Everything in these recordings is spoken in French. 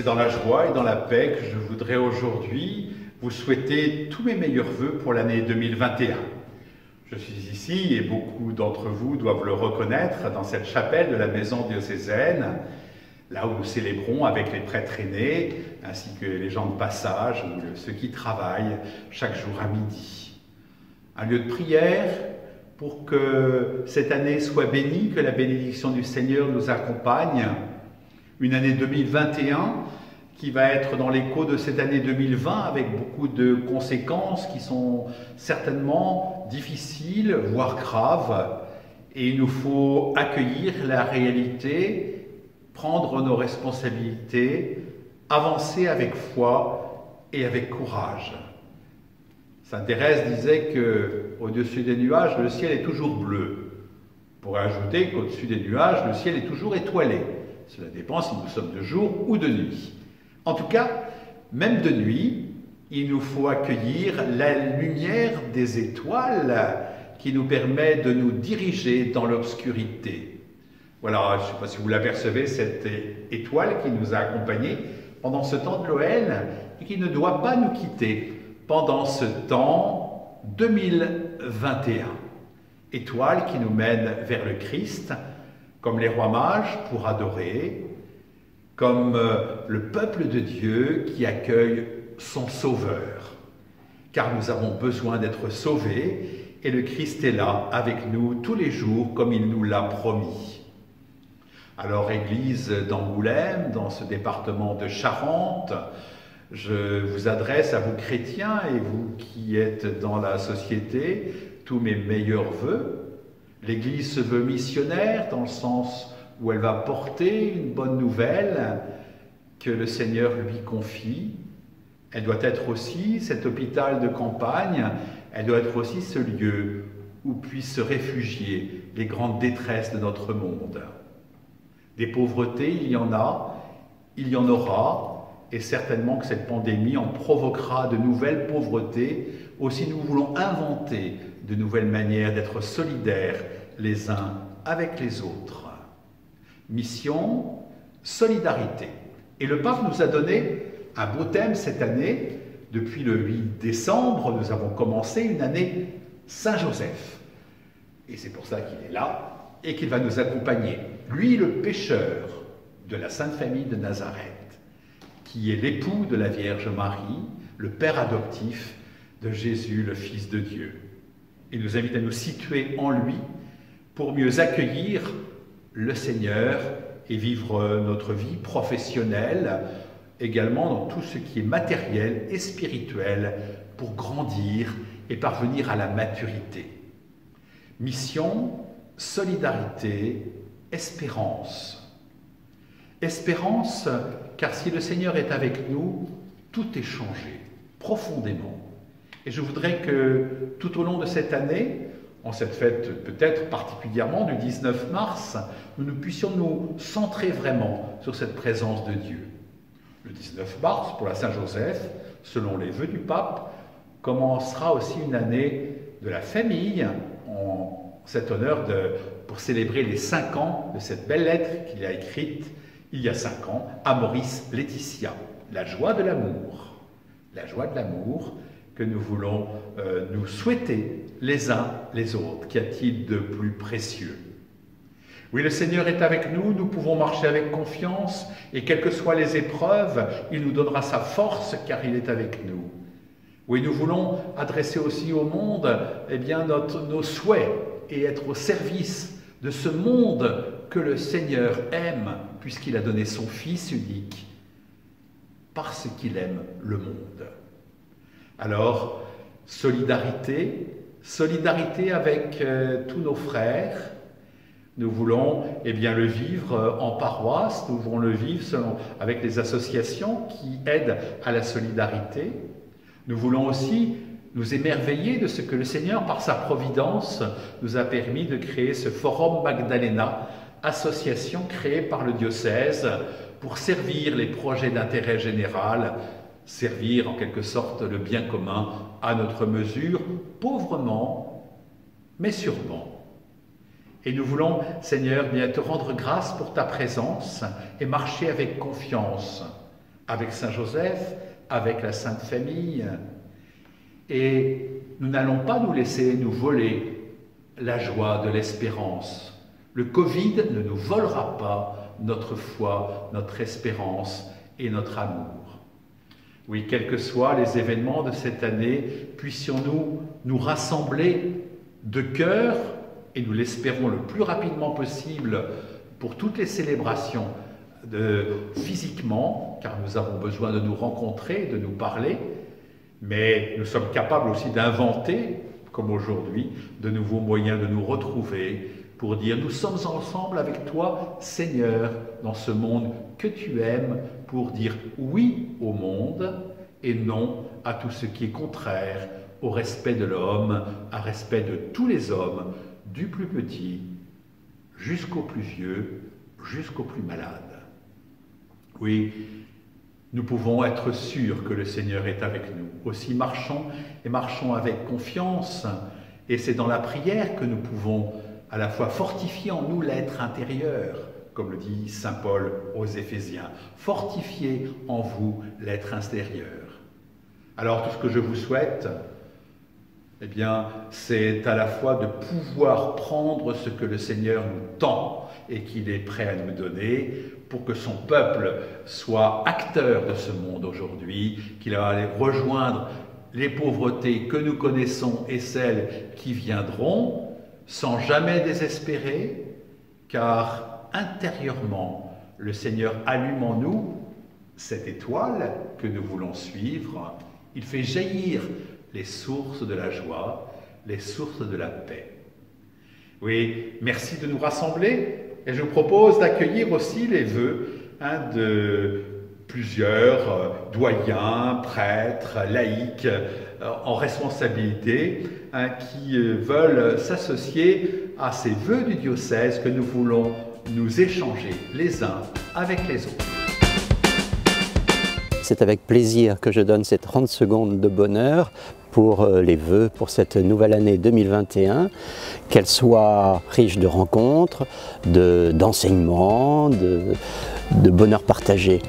dans la joie et dans la paix que je voudrais aujourd'hui vous souhaiter tous mes meilleurs vœux pour l'année 2021. Je suis ici, et beaucoup d'entre vous doivent le reconnaître, dans cette chapelle de la maison diocésaine, là où nous célébrons avec les prêtres aînés, ainsi que les gens de passage, ou ceux qui travaillent chaque jour à midi. Un lieu de prière pour que cette année soit bénie, que la bénédiction du Seigneur nous accompagne. Une année 2021 qui va être dans l'écho de cette année 2020 avec beaucoup de conséquences qui sont certainement difficiles, voire graves. Et il nous faut accueillir la réalité, prendre nos responsabilités, avancer avec foi et avec courage. Sainte Thérèse disait qu'au-dessus des nuages, le ciel est toujours bleu. On pourrait ajouter qu'au-dessus des nuages, le ciel est toujours étoilé. Cela dépend si nous sommes de jour ou de nuit. En tout cas, même de nuit, il nous faut accueillir la lumière des étoiles qui nous permet de nous diriger dans l'obscurité. Voilà, je ne sais pas si vous l'apercevez, cette étoile qui nous a accompagnés pendant ce temps de Noël et qui ne doit pas nous quitter pendant ce temps 2021. Étoile qui nous mène vers le Christ, comme les rois mages pour adorer, comme le peuple de Dieu qui accueille son Sauveur. Car nous avons besoin d'être sauvés et le Christ est là avec nous tous les jours comme il nous l'a promis. Alors, Église d'Angoulême, dans ce département de Charente, je vous adresse à vous chrétiens et vous qui êtes dans la société tous mes meilleurs vœux. L'Église se veut missionnaire dans le sens où elle va porter une bonne nouvelle que le Seigneur lui confie. Elle doit être aussi cet hôpital de campagne, elle doit être aussi ce lieu où puissent se réfugier les grandes détresses de notre monde. Des pauvretés, il y en a, il y en aura, et certainement que cette pandémie en provoquera de nouvelles pauvretés. Aussi, nous voulons inventer de nouvelles manières d'être solidaires les uns avec les autres. Mission, solidarité. Et le pape nous a donné un beau thème cette année. Depuis le 8 décembre, nous avons commencé une année Saint-Joseph. Et c'est pour ça qu'il est là et qu'il va nous accompagner. Lui, le pécheur de la Sainte Famille de Nazareth, qui est l'époux de la Vierge Marie, le père adoptif de Jésus, le Fils de Dieu. Il nous invite à nous situer en lui pour mieux accueillir le Seigneur et vivre notre vie professionnelle, également dans tout ce qui est matériel et spirituel pour grandir et parvenir à la maturité. Mission, solidarité, espérance. Espérance, car si le Seigneur est avec nous, tout est changé, profondément. Et je voudrais que tout au long de cette année, en cette fête peut-être particulièrement du 19 mars, nous puissions nous centrer vraiment sur cette présence de Dieu. Le 19 mars, pour la Saint-Joseph, selon les vœux du pape, commencera aussi une année de la famille, en cet honneur pour célébrer les 5 ans de cette belle lettre qu'il a écrite il y a 5 ans à Maurice Laetitia, la joie de l'amour. La joie de l'amour que nous voulons nous souhaiter les uns les autres. Qu'y a-t-il de plus précieux? Oui, le Seigneur est avec nous, nous pouvons marcher avec confiance et quelles que soient les épreuves, il nous donnera sa force car il est avec nous. Oui, nous voulons adresser aussi au monde nos souhaits et être au service de ce monde que le Seigneur aime puisqu'il a donné son Fils unique parce qu'il aime le monde. Alors, solidarité avec tous nos frères. Nous voulons le vivre en paroisse, nous voulons le vivre avec les associations qui aident à la solidarité. Nous voulons aussi nous émerveiller de ce que le Seigneur, par sa providence, nous a permis de créer ce Forum Magdalena, association créée par le diocèse pour servir les projets d'intérêt général, servir en quelque sorte le bien commun à notre mesure, pauvrement, mais sûrement. Et nous voulons, Seigneur, bien te rendre grâce pour ta présence et marcher avec confiance avec Saint Joseph, avec la Sainte Famille. Et nous n'allons pas nous laisser nous voler la joie de l'espérance. Le Covid ne nous volera pas notre foi, notre espérance et notre amour. Oui, quels que soient les événements de cette année, puissions-nous nous rassembler de cœur, et nous l'espérons le plus rapidement possible pour toutes les célébrations, physiquement, car nous avons besoin de nous rencontrer, de nous parler, mais nous sommes capables aussi d'inventer, comme aujourd'hui, de nouveaux moyens de nous retrouver pour dire « Nous sommes ensemble avec toi, Seigneur, dans ce monde que tu aimes », pour dire oui au monde et non à tout ce qui est contraire au respect de l'homme, au respect de tous les hommes, du plus petit jusqu'au plus vieux, jusqu'au plus malade. Oui, nous pouvons être sûrs que le Seigneur est avec nous. Aussi marchons et marchons avec confiance. Et c'est dans la prière que nous pouvons à la fois fortifier en nous l'être intérieur, comme le dit saint Paul aux Éphésiens. Fortifiez en vous l'être intérieur. Alors tout ce que je vous souhaite, eh bien, c'est à la fois de pouvoir prendre ce que le Seigneur nous tend et qu'il est prêt à nous donner pour que son peuple soit acteur de ce monde aujourd'hui, qu'il va aller rejoindre les pauvretés que nous connaissons et celles qui viendront, sans jamais désespérer, car intérieurement, le Seigneur allume en nous cette étoile que nous voulons suivre. Il fait jaillir les sources de la joie, les sources de la paix. Oui, merci de nous rassembler et je vous propose d'accueillir aussi les vœux de plusieurs doyens, prêtres, laïcs en responsabilité qui veulent s'associer à ces vœux du diocèse que nous voulons nous échanger les uns avec les autres. C'est avec plaisir que je donne ces 30 secondes de bonheur pour les vœux pour cette nouvelle année 2021, qu'elle soit riche de rencontres, d'enseignements, de bonheur partagé.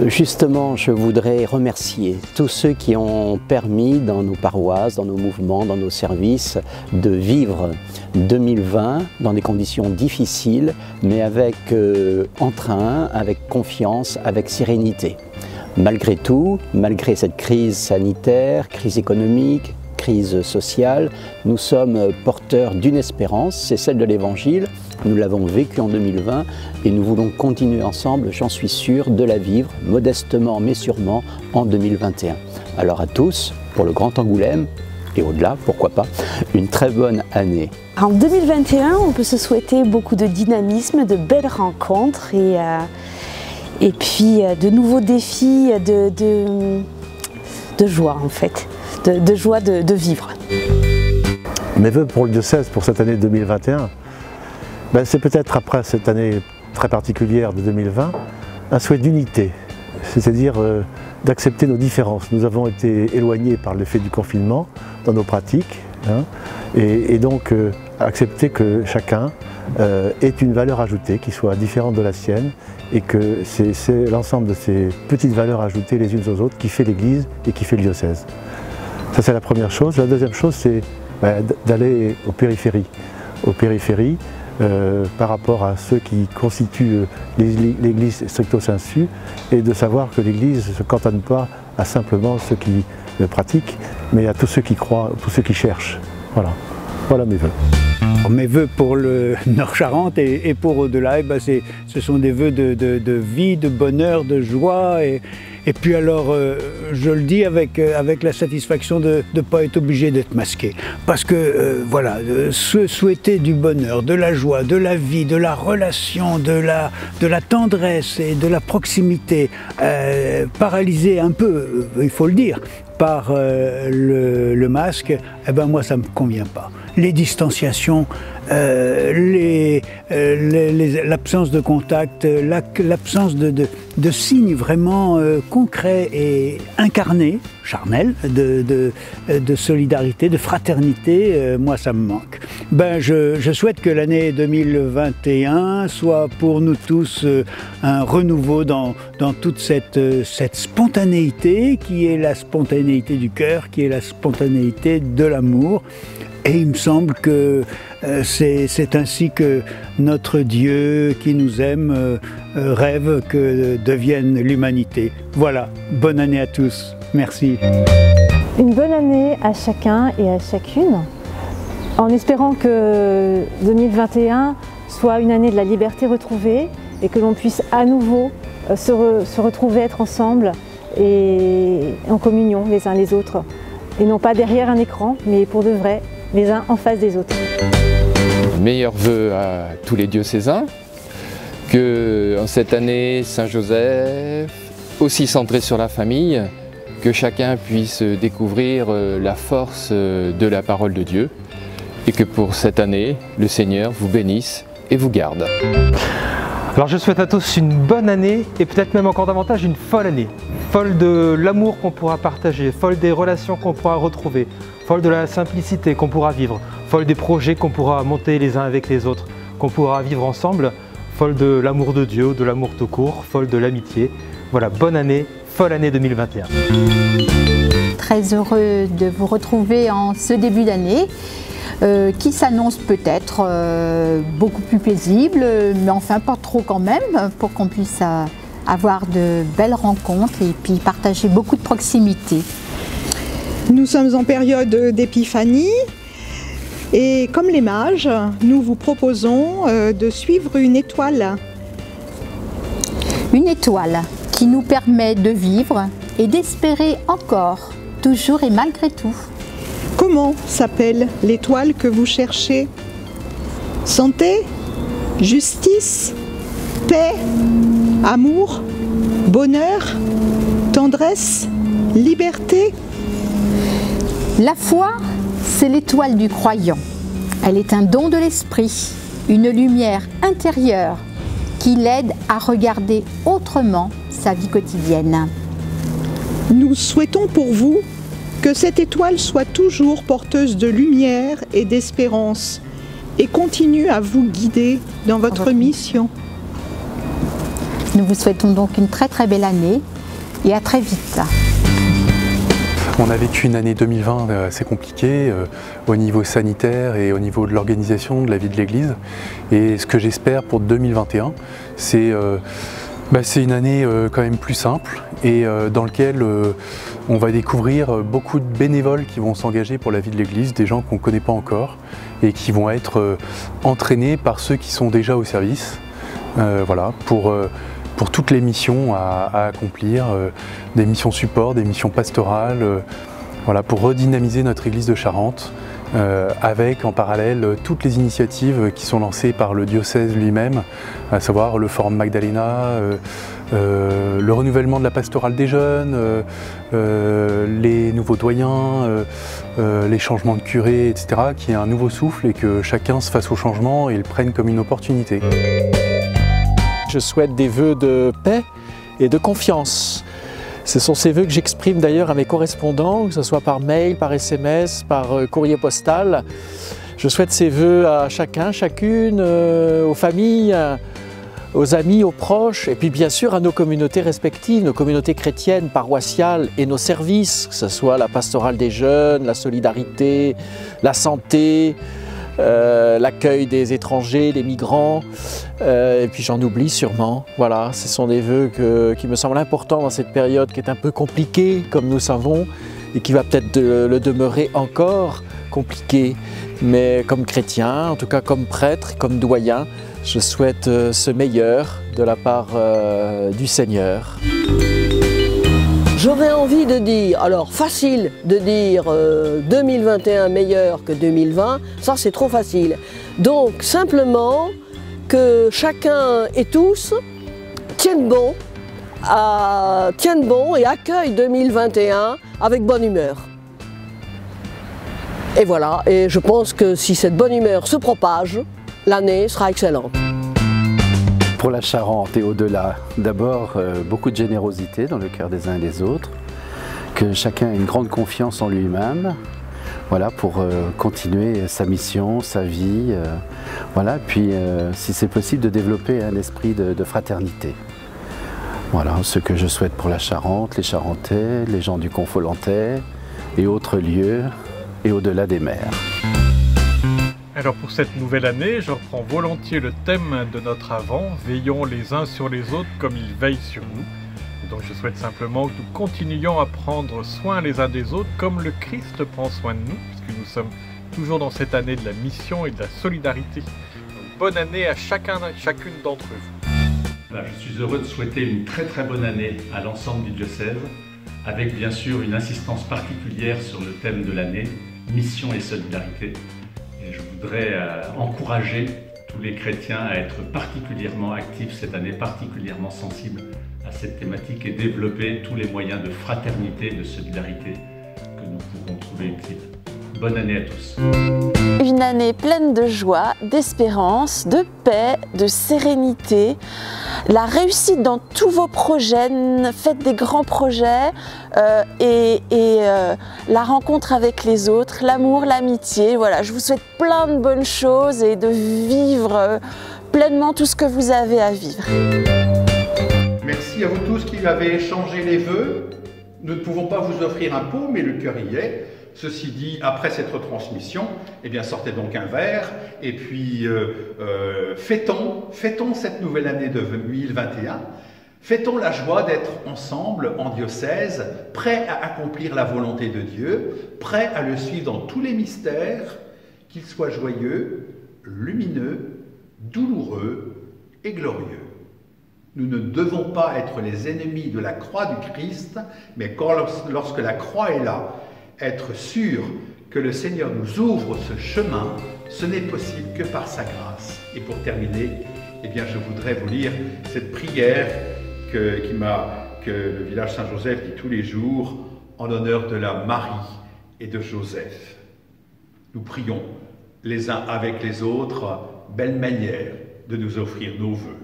Justement, je voudrais remercier tous ceux qui ont permis dans nos paroisses, dans nos mouvements, dans nos services, de vivre 2020 dans des conditions difficiles, mais avec entrain, avec confiance, avec sérénité. Malgré tout, malgré cette crise sanitaire, crise économique, crise sociale, nous sommes porteurs d'une espérance, c'est celle de l'Évangile. Nous l'avons vécu en 2020 et nous voulons continuer ensemble, j'en suis sûr, de la vivre modestement mais sûrement en 2021. Alors à tous, pour le Grand Angoulême et au-delà, pourquoi pas, une très bonne année. En 2021, on peut se souhaiter beaucoup de dynamisme, de belles rencontres et puis de nouveaux défis de joie en fait, de joie de vivre. Mes vœux pour le diocèse pour cette année 2021, c'est peut-être après cette année très particulière de 2020, un souhait d'unité, c'est-à-dire d'accepter nos différences. Nous avons été éloignés par l'effet du confinement dans nos pratiques, et donc accepter que chacun ait une valeur ajoutée qui soit différente de la sienne et que c'est l'ensemble de ces petites valeurs ajoutées les unes aux autres qui fait l'Église et qui fait le diocèse. Ça c'est la première chose. La deuxième chose c'est d'aller aux périphéries. Par rapport à ceux qui constituent l'Église stricto sensu et de savoir que l'Église ne se cantonne pas à simplement ceux qui le pratiquent, mais à tous ceux qui croient, tous ceux qui cherchent. Voilà mes vœux. Mes vœux pour le Nord-Charente et pour au-delà, ce sont des vœux de vie, de bonheur, de joie. Et puis alors, je le dis avec la satisfaction de ne pas être obligé d'être masqué. Parce que, voilà, souhaiter du bonheur, de la joie, de la vie, de la relation, de la tendresse et de la proximité, paralysé un peu, il faut le dire, par le masque, moi ça ne me convient pas. Les distanciations, l'absence de contact, l'absence de signes vraiment concrets et incarnés, charnels, de solidarité, de fraternité, moi ça me manque. Je souhaite que l'année 2021 soit pour nous tous un renouveau dans toute cette spontanéité qui est la spontanéité du cœur, qui est la spontanéité de l'amour. Et il me semble que c'est ainsi que notre Dieu qui nous aime rêve que devienne l'humanité. Voilà, bonne année à tous. Merci. Une bonne année à chacun et à chacune, en espérant que 2021 soit une année de la liberté retrouvée et que l'on puisse à nouveau se retrouver, être ensemble et en communion les uns les autres. Et non pas derrière un écran, mais pour de vrai, les uns en face des autres. Meilleurs vœux à tous les diocésains, que en cette année Saint-Joseph, aussi centré sur la famille, que chacun puisse découvrir la force de la parole de Dieu et que pour cette année, le Seigneur vous bénisse et vous garde. Alors je souhaite à tous une bonne année et peut-être même encore davantage une folle année. Folle de l'amour qu'on pourra partager, folle des relations qu'on pourra retrouver, folle de la simplicité qu'on pourra vivre, folle des projets qu'on pourra monter les uns avec les autres, qu'on pourra vivre ensemble, folle de l'amour de Dieu, de l'amour tout court, folle de l'amitié. Voilà, bonne année, folle année 2021. Très heureux de vous retrouver en ce début d'année. Qui s'annonce peut-être beaucoup plus paisible, mais enfin pas trop quand même, pour qu'on puisse avoir de belles rencontres et puis partager beaucoup de proximité. Nous sommes en période d'épiphanie et comme les mages, nous vous proposons de suivre une étoile. Une étoile qui nous permet de vivre et d'espérer encore, toujours et malgré tout. Comment s'appelle l'étoile que vous cherchez? Santé, justice, paix, amour, bonheur, tendresse, liberté? La foi, c'est l'étoile du croyant. Elle est un don de l'esprit, une lumière intérieure qui l'aide à regarder autrement sa vie quotidienne. Nous souhaitons pour vous que cette étoile soit toujours porteuse de lumière et d'espérance et continue à vous guider dans votre mission. Nous vous souhaitons donc une très très belle année et à très vite. On a vécu une année 2020 assez compliquée au niveau sanitaire et au niveau de l'organisation de la vie de l'Église. Et ce que j'espère pour 2021, c'est une année quand même plus simple et dans laquelle on va découvrir beaucoup de bénévoles qui vont s'engager pour la vie de l'Église, des gens qu'on ne connaît pas encore et qui vont être entraînés par ceux qui sont déjà au service, voilà, pour toutes les missions à accomplir, des missions support, des missions pastorales, voilà, pour redynamiser notre Église de Charente, avec en parallèle toutes les initiatives qui sont lancées par le diocèse lui-même, à savoir le Forum Magdalena, le renouvellement de la pastorale des jeunes, les nouveaux doyens, les changements de curé, etc., qui est un nouveau souffle et que chacun se fasse au changement et le prenne comme une opportunité. Je souhaite des vœux de paix et de confiance. Ce sont ces vœux que j'exprime d'ailleurs à mes correspondants, que ce soit par mail, par SMS, par courrier postal. Je souhaite ces vœux à chacun, chacune, aux familles, aux amis, aux proches, et puis bien sûr à nos communautés respectives, nos communautés chrétiennes, paroissiales et nos services, que ce soit la pastorale des jeunes, la solidarité, la santé, l'accueil des étrangers, des migrants, et puis j'en oublie sûrement. Voilà, ce sont des vœux qui me semblent importants dans cette période qui est un peu compliquée, comme nous savons, et qui va peut-être le demeurer encore compliquée. Mais comme chrétien, en tout cas comme prêtre, comme doyen, je souhaite ce meilleur de la part du Seigneur. J'aurais envie de dire, alors facile de dire 2021 meilleur que 2020, ça c'est trop facile. Donc simplement que chacun et tous tiennent bon et accueillent 2021 avec bonne humeur. Et voilà, et je pense que si cette bonne humeur se propage, l'année sera excellente. Pour la Charente et au-delà, d'abord beaucoup de générosité dans le cœur des uns et des autres, que chacun ait une grande confiance en lui-même, voilà, pour continuer sa mission, sa vie, voilà, puis si c'est possible de développer un esprit de fraternité. Voilà ce que je souhaite pour la Charente, les Charentais, les gens du Confolentais et autres lieux et au-delà des mers. Alors pour cette nouvelle année, je reprends volontiers le thème de notre Avent, veillons les uns sur les autres comme ils veillent sur nous. Et donc je souhaite simplement que nous continuions à prendre soin les uns des autres comme le Christ prend soin de nous, puisque nous sommes toujours dans cette année de la mission et de la solidarité. Donc, bonne année à chacune d'entre vous. Voilà, je suis heureux de souhaiter une très bonne année à l'ensemble du diocèse, avec bien sûr une insistance particulière sur le thème de l'année, mission et solidarité. Et je voudrais encourager tous les chrétiens à être particulièrement actifs cette année, particulièrement sensibles à cette thématique et développer tous les moyens de fraternité et de solidarité que nous pourrons trouver utiles. Bonne année à tous. Une année pleine de joie, d'espérance, de paix, de sérénité, la réussite dans tous vos projets, faites des grands projets la rencontre avec les autres, l'amour, l'amitié. Voilà, je vous souhaite plein de bonnes choses et de vivre pleinement tout ce que vous avez à vivre. Merci à vous tous qui avez échangé les vœux. Nous ne pouvons pas vous offrir un pot, mais le cœur y est. Ceci dit, après cette retransmission, eh bien, sortez donc un verre et puis fêtons cette nouvelle année de 2021. Fêtons la joie d'être ensemble en diocèse, prêts à accomplir la volonté de Dieu, prêts à le suivre dans tous les mystères, qu'ils soient joyeux, lumineux, douloureux et glorieux. Nous ne devons pas être les ennemis de la croix du Christ, mais lorsque la croix est là, être sûr que le Seigneur nous ouvre ce chemin, ce n'est possible que par sa grâce. Et pour terminer, eh bien, je voudrais vous lire cette prière que le village Saint-Joseph dit tous les jours en l'honneur de la Marie et de Joseph. Nous prions les uns avec les autres, belle manière de nous offrir nos vœux.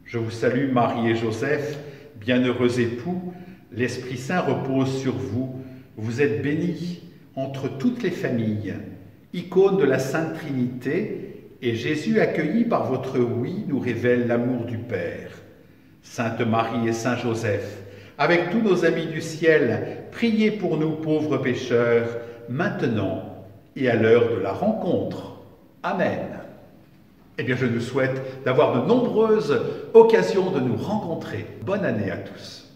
Je vous salue Marie et Joseph, bienheureux époux, l'Esprit Saint repose sur vous. Vous êtes bénis entre toutes les familles, icône de la Sainte Trinité, et Jésus, accueilli par votre oui, nous révèle l'amour du Père. Sainte Marie et Saint Joseph, avec tous nos amis du ciel, priez pour nous pauvres pécheurs, maintenant et à l'heure de la rencontre. Amen. Eh bien, je nous souhaite d'avoir de nombreuses occasions de nous rencontrer. Bonne année à tous.